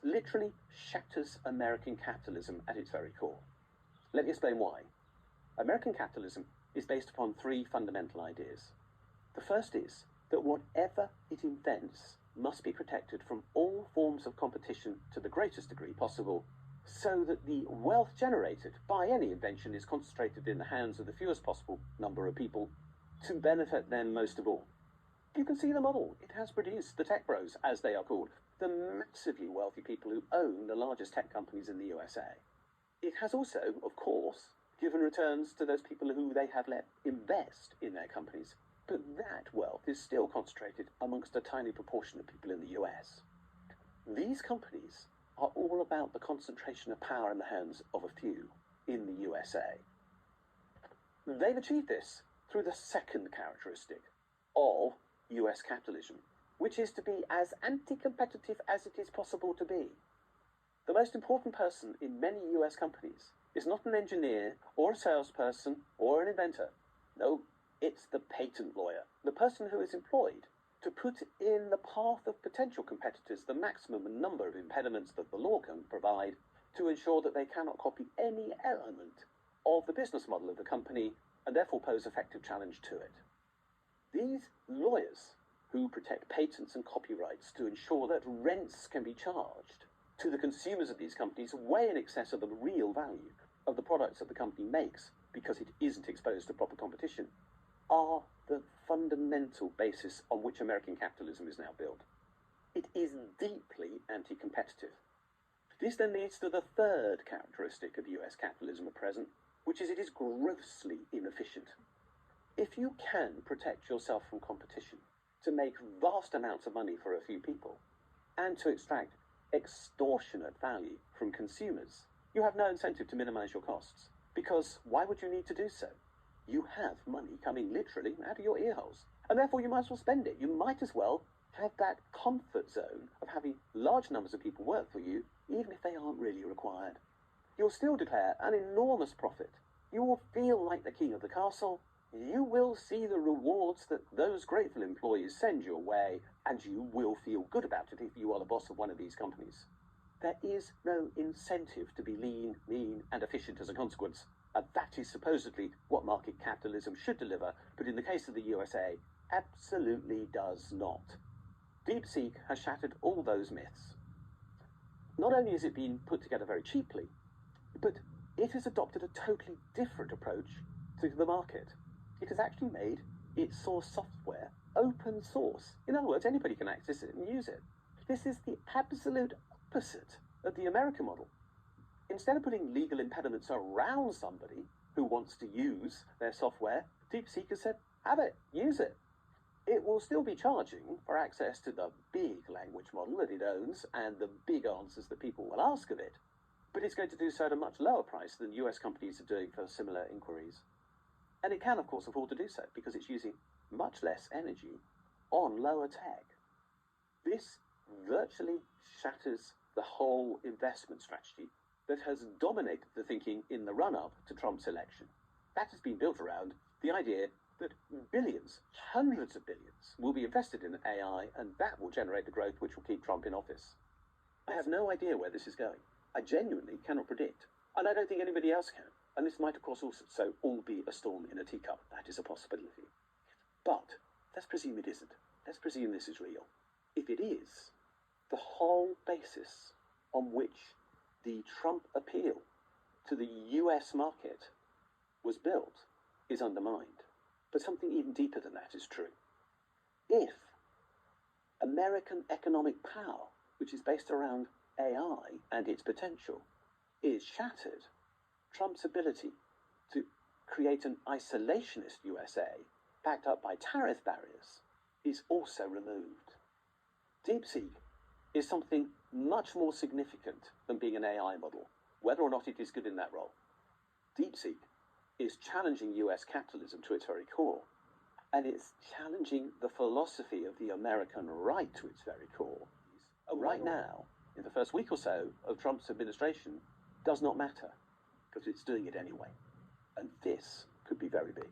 literally shatters American capitalism at its very core. Let me explain why. American capitalism is based upon three fundamental ideas. The first is that whatever it invents must be protected from all forms of competition to the greatest degree possible, so that the wealth generated by any invention is concentrated in the hands of the fewest possible number of people to benefit them most of all. You can see the model. It has produced the tech bros, as they are called, the massively wealthy people who own the largest tech companies in the USA. It has also, of course, given returns to those people who they have let invest in their companies, but that wealth is still concentrated amongst a tiny proportion of people in the US. These companies are all about the concentration of power in the hands of a few in the USA. They've achieved this through the second characteristic of US capitalism, which is to be as anti-competitive as it is possible to be. The most important person in many US companies is not an engineer or a salesperson or an inventor. No, it's the patent lawyer, the person who is employed to put in the path of potential competitors the maximum number of impediments that the law can provide to ensure that they cannot copy any element of the business model of the company and therefore pose effective challenge to it. These lawyers who protect patents and copyrights to ensure that rents can be charged to the consumers of these companies way in excess of the real value of the products that the company makes because it isn't exposed to proper competition are the fundamental basis on which American capitalism is now built. It is deeply anti-competitive. This then leads to the third characteristic of US capitalism at present, which is it is grossly inefficient. If you can protect yourself from competition to make vast amounts of money for a few people and to extract extortionate value from consumers, you have no incentive to minimize your costs, because why would you need to do so? You have money coming literally out of your ear holes, and therefore you might as well spend it. You might as well have that comfort zone of having large numbers of people work for you, even if they aren't really required. You'll still declare an enormous profit. You will feel like the king of the castle. You will see the rewards that those grateful employees send your way, and you will feel good about it if you are the boss of one of these companies. There is no incentive to be lean, mean, and efficient as a consequence. And that is supposedly what market capitalism should deliver, but in the case of the USA, absolutely does not. DeepSeek has shattered all those myths. Not only has it been put together very cheaply, but it has adopted a totally different approach to the market. It has actually made its source software open source. In other words, anybody can access it and use it. This is the absolute opposite of the American model. Instead of putting legal impediments around somebody who wants to use their software, DeepSeek has said, have it, use it. It will still be charging for access to the big language model that it owns and the big answers that people will ask of it, but it's going to do so at a much lower price than US companies are doing for similar inquiries. And it can, of course, afford to do so because it's using much less energy on lower tech. This virtually shatters the whole investment strategy that has dominated the thinking in the run-up to Trump's election. That has been built around the idea that billions, hundreds of billions, will be invested in AI, and that will generate the growth which will keep Trump in office. I have no idea where this is going. I genuinely cannot predict, and I don't think anybody else can. And this might, of course, also all be a storm in a teacup. That is a possibility. But let's presume it isn't. Let's presume this is real. If it is, the whole basis on which the Trump appeal to the US market was built is undermined. But something even deeper than that is true. If American economic power, which is based around AI and its potential, is shattered, Trump's ability to create an isolationist USA backed up by tariff barriers is also removed. DeepSeek is something much more significant than being an AI model, whether or not it is good in that role. DeepSeek is challenging US capitalism to its very core, and it's challenging the philosophy of the American right to its very core. Right now, in the first week or so of Trump's administration, does not matter, because it's doing it anyway. And this could be very big.